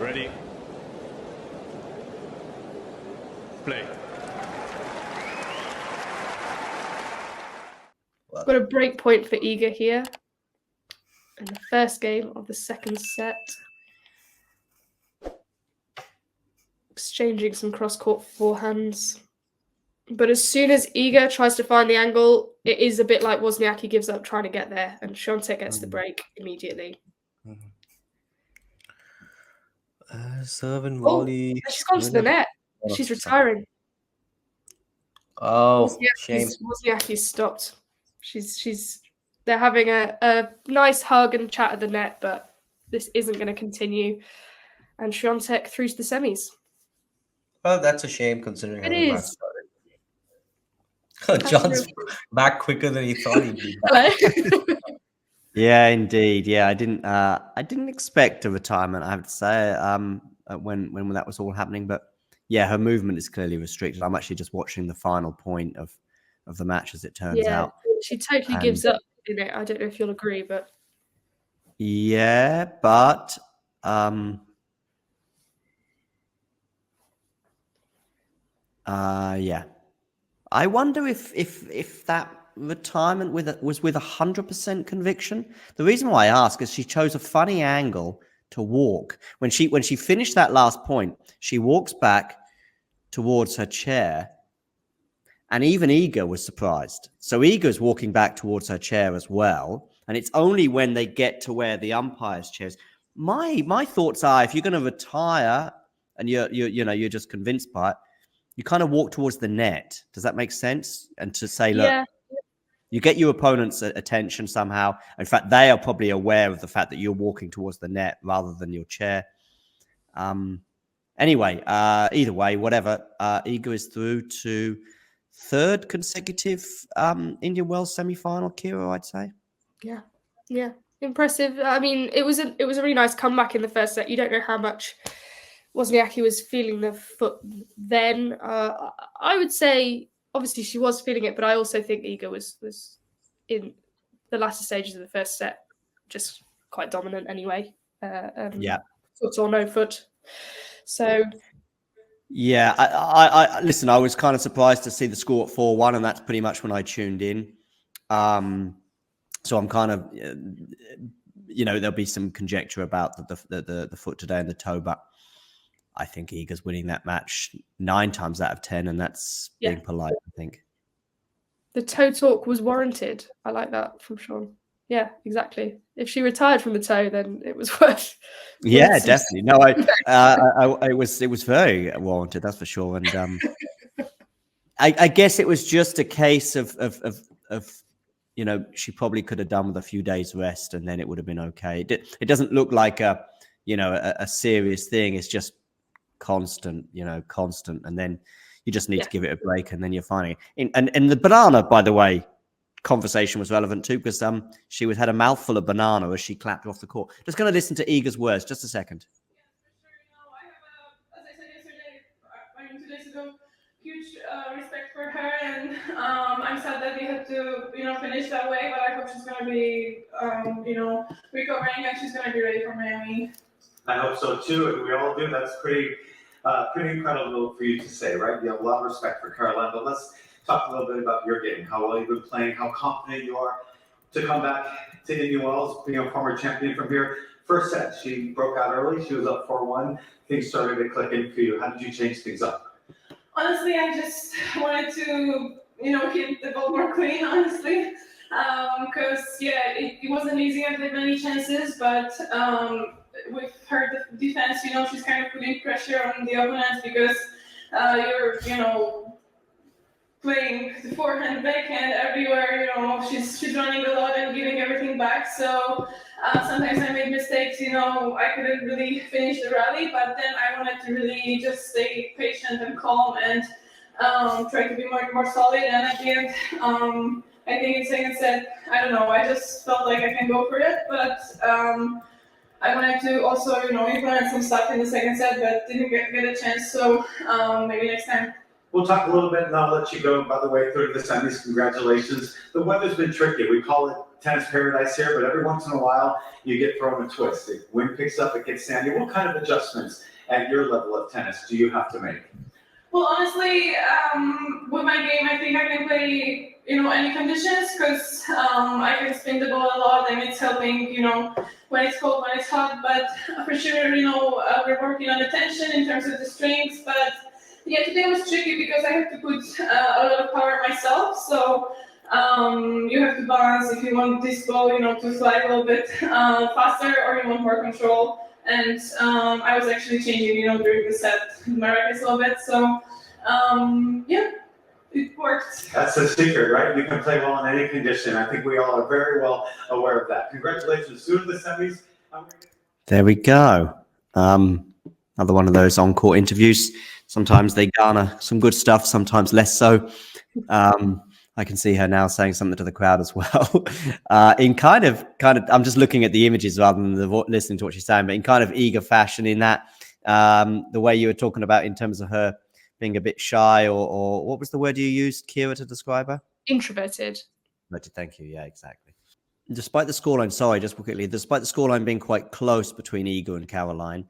Ready. Play. Got a break point for Iga here in the first game of the second set. Exchanging some cross-court forehands. But as soon as Iga tries to find the angle, it is a bit like Wozniacki gives up trying to get there, and Swiatek gets the break immediately. Serve and volley. She's gone to the net. She's retiring. Oh, shame. Wozniacki's stopped. They're having a nice hug and chat at the net, but this isn't going to continue. And Swiatek through to the semis. Well, that's a shame considering how the match started. That's John's really back quicker than he thought he'd be. Hello. Yeah, indeed. Yeah, I didn't expect a retirement, I have to say, when that was all happening. But yeah, her movement is clearly restricted. I'm actually just watching the final point of the match as it turns out. She totally gives up in it. I don't know if you'll agree, but yeah, but yeah. I wonder if that retirement was with 100% conviction. The reason why I ask is she chose a funny angle to walk. When she finished that last point, she walks back towards her chair, and even Iga was surprised. So Iga's walking back towards her chair as well, and it's only when they get to where the umpire's chair is. My thoughts are, if you're going to retire and you're just convinced by it, you kind of walk towards the net. Does that make sense? And to say, look, you get your opponent's attention somehow. In fact, they are probably aware of the fact that you're walking towards the net rather than your chair. Anyway, either way, whatever. Iga is through to third consecutive Indian Wells semi-final, Kira, I'd say. Yeah. Impressive. I mean, it was a really nice comeback in the first set. You don't know how much Wozniacki was feeling the foot then. I would say, obviously, she was feeling it, but I also think Iga was in the latter stages of the first set just quite dominant anyway. Foot or no foot. So. Yeah, I listen, I was kind of surprised to see the score at 4-1, and that's pretty much when I tuned in. So I'm kind of, there'll be some conjecture about the foot today and the toe, but I think Iga's winning that match 9 times out of 10, and that's being polite, I think. The toe talk was warranted. I like that from Sean. Yeah, exactly. If she retired from the toe, then it was worth. Yeah, definitely. No, it was very warranted, that's for sure. And I guess it was just a case of she probably could have done with a few days rest, and then it would have been okay. It doesn't look like a serious thing. It's just constant, and then you just need to give it a break, and then you're fine. And the banana, by the way, conversation was relevant too, because she had a mouthful of banana as she clapped off the court. Just going to listen to Iga's words. Just a second. As I said yesterday, 2 days ago, huge respect for her, and I'm sad that we had to finish that way, but I hope she's going to be recovering, and she's going to be ready for Miami. I hope so too, and we all do. That's pretty incredible for you to say, right? You have a lot of respect for Caroline, but let's talk a little bit about your game, how well you've been playing, how confident you are to come back to Indian Wells, being a former champion from here. First set, she broke out early. She was up 4-1. Things started to click in for you. How did you change things up? Honestly, I just wanted to, hit the ball more clean, honestly. Because, it wasn't easy. I had many chances, but with her defense, she's kind of putting pressure on the opponents because you're, playing the forehand, backhand everywhere. She's running a lot and giving everything back. So sometimes I made mistakes. I couldn't really finish the rally, but then I wanted to really just stay patient and calm and try to be more solid. And at the end, I think in second set, I don't know. I just felt like I can go for it, but I wanted to also, implement some stuff in the second set, but didn't get a chance. So maybe next time. We'll talk a little bit, and I'll let you go. By the way, through the semis, congratulations. The weather's been tricky. We call it tennis paradise here, but every once in a while you get thrown a twist. If wind picks up, it gets sandy. What kind of adjustments at your level of tennis do you have to make? Well, honestly, with my game, I think I can play, any conditions because I can spin the ball a lot and it's helping, when it's cold, when it's hot. But for sure, we're working on the tension in terms of the strings. But yeah, today was tricky because I have to put a lot of power myself. So you have to balance if you want this ball, to fly a little bit faster or you want more control. And I was actually changing, during the set my rackets a little bit. So, yeah, it worked. That's the secret, right? You can play well in any condition. I think we all are very well aware of that. Congratulations. Soon the semis. There we go. Another one of those on-court interviews. Sometimes they garner some good stuff, sometimes less so. I can see her now saying something to the crowd as well. In kind of, I'm just looking at the images rather than listening to what she's saying, but in kind of eager fashion in that, the way you were talking about in terms of her being a bit shy or what was the word you used, Kira, to describe her? Introverted. Thank you. Yeah, exactly. Despite the scoreline, sorry, just quickly, despite the scoreline being quite close between Iga and Caroline,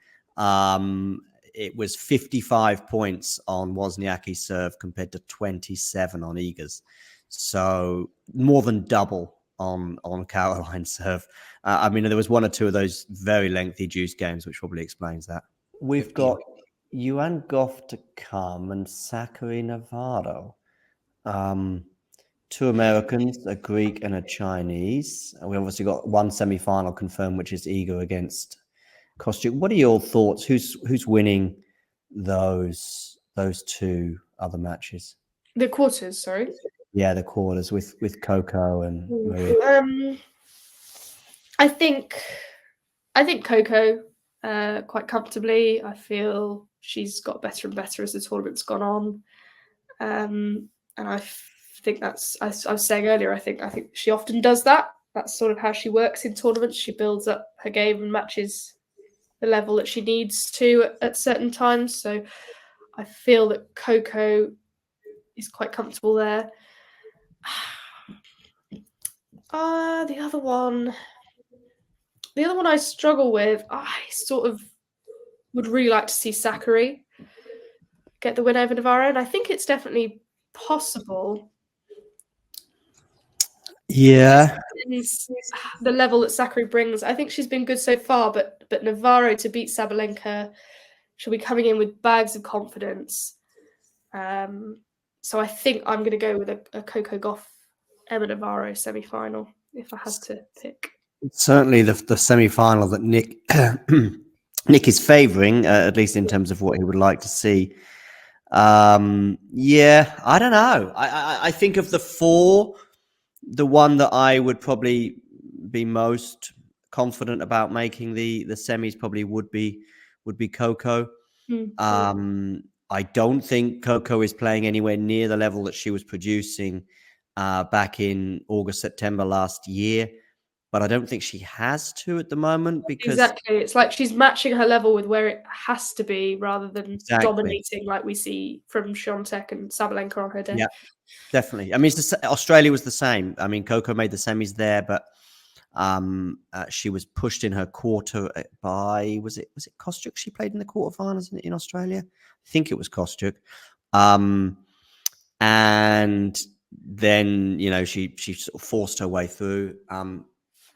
it was 55 points on Wozniacki's serve compared to 27 on Iga's. So more than double on Caroline's serve. I mean, there was one or two of those very lengthy juice games, which probably explains that. We've got Yuan Goff to come and Zachary Navarro. Two Americans, a Greek and a Chinese. And we obviously got one semi-final confirmed, which is Iga against Kostyuk. What are your thoughts? Who's winning those two other matches? The quarters, sorry. Yeah, the quarters with Coco and Maria. I think Coco quite comfortably. I feel she's got better and better as the tournament's gone on, and I think that's, as I was saying earlier, I think she often does that. That's sort of how she works in tournaments. She builds up her game and matches the level that she needs to at certain times. So I feel that Coco is quite comfortable there. The other one I struggle with, I sort of would really like to see Zachary get the win over Navarro, and I think it's definitely possible. Yeah. The level that Zachary brings, I think she's been good so far, but Navarro to beat Sabalenka, she'll be coming in with bags of confidence. So I think I'm going to go with a Coco Gauff, Emma Navarro semi-final if I had to pick. Certainly the semi-final that Nick is favouring, at least in terms of what he would like to see. Yeah, I don't know. I think of the four, the one that I would probably be most confident about making the semis probably would be Coco. I don't think Coco is playing anywhere near the level that she was producing back in August, September last year. But I don't think she has to at the moment because... Exactly. It's like she's matching her level with where it has to be rather than dominating like we see from Swiatek and Sabalenka on her day. Yeah, definitely. I mean, Australia was the same. I mean, Coco made the semis there, but she was pushed in her quarter by... Was it Kostyuk she played in the quarterfinals in Australia? I think it was Kostyuk. And then, she sort of forced her way through.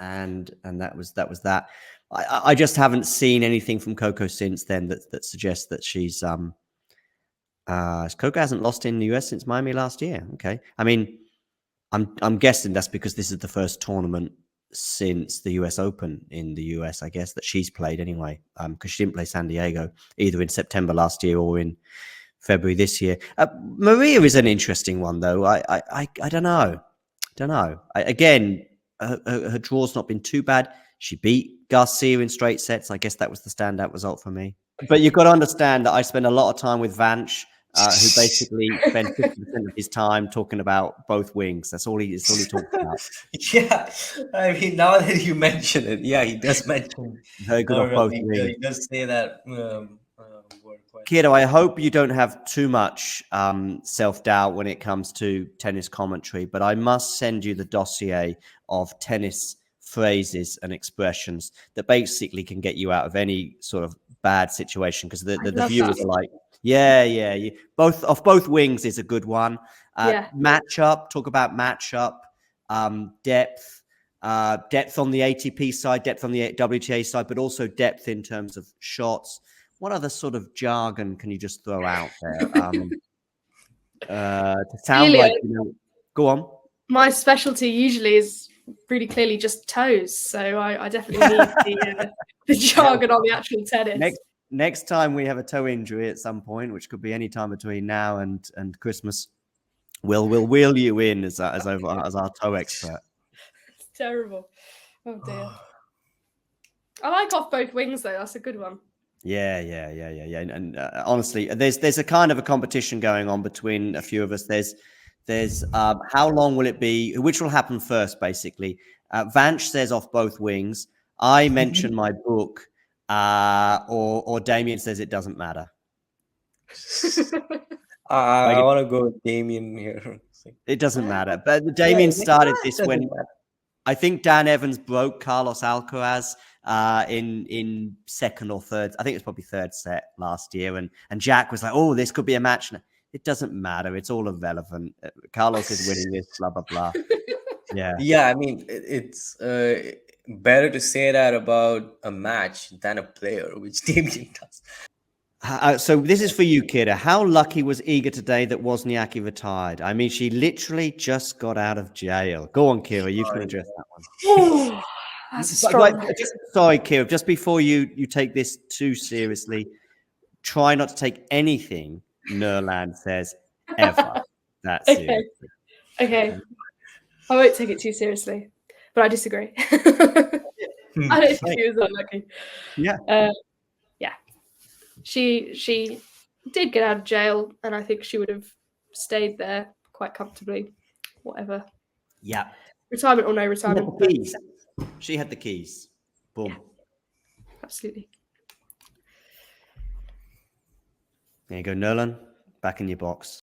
And that was that. I just haven't seen anything from Coco since then that suggests that she's Coco hasn't lost in the US since Miami last year. Okay, I mean, I'm guessing that's because this is the first tournament since the US Open in the US, I guess, that she's played anyway. Because she didn't play San Diego either in September last year or in February this year. Maria is an interesting one though. I don't know. Again. Her draw's not been too bad. She beat Garcia in straight sets. I guess that was the standout result for me. But you've got to understand that I spend a lot of time with Vance, who basically spends 50% of his time talking about both wings. That's all he talks about. Yeah, I mean, now that you mention it, yeah, he does mention very good on both wings. He does say that word quite Kira, I hope you don't have too much self-doubt when it comes to tennis commentary, but I must send you the dossier of tennis phrases and expressions that basically can get you out of any sort of bad situation, because the viewers are like, both wings is a good one. Matchup, talk about matchup, depth on the ATP side, depth on the WTA side, but also depth in terms of shots. What other sort of jargon can you just throw out there? To sound like, go on. My specialty usually is really clearly just toes, so I definitely need the jargon on the actual tennis. Next time we have a toe injury at some point, which could be any time between now and Christmas, we'll wheel you in as our toe expert. It's terrible. Oh dear. I like off both wings though. That's a good one. Yeah. And honestly, there's a kind of a competition going on between a few of us. There's how long will it be? Which will happen first, basically? Vanch says off both wings. I mention my book, or Damien says it doesn't matter. I want to go with Damien here. It doesn't matter. But Damien started this when I think Dan Evans broke Carlos Alcaraz in second or third. I think it was probably third set last year. And Jack was like, oh, this could be a match. It doesn't matter. It's all irrelevant. Carlos is winning this, blah, blah, blah. Yeah, I mean, it's better to say that about a match than a player, which Damien does. So this is for you, Kira. How lucky was Iga today that Wozniacki retired? I mean, she literally just got out of jail. Go on, Kira. You can address that one. That's a strong. Sorry, Kira. Just before you take this too seriously, try not to take anything Nerland says ever. That's okay. Okay. I won't take it too seriously, but I disagree. I don't think she was unlucky. Yeah. Yeah. She did get out of jail, and I think she would have stayed there quite comfortably, whatever. Yeah. Retirement or no retirement. She had the keys. Boom. Yeah. Absolutely. There you go, Nerland. Back in your box.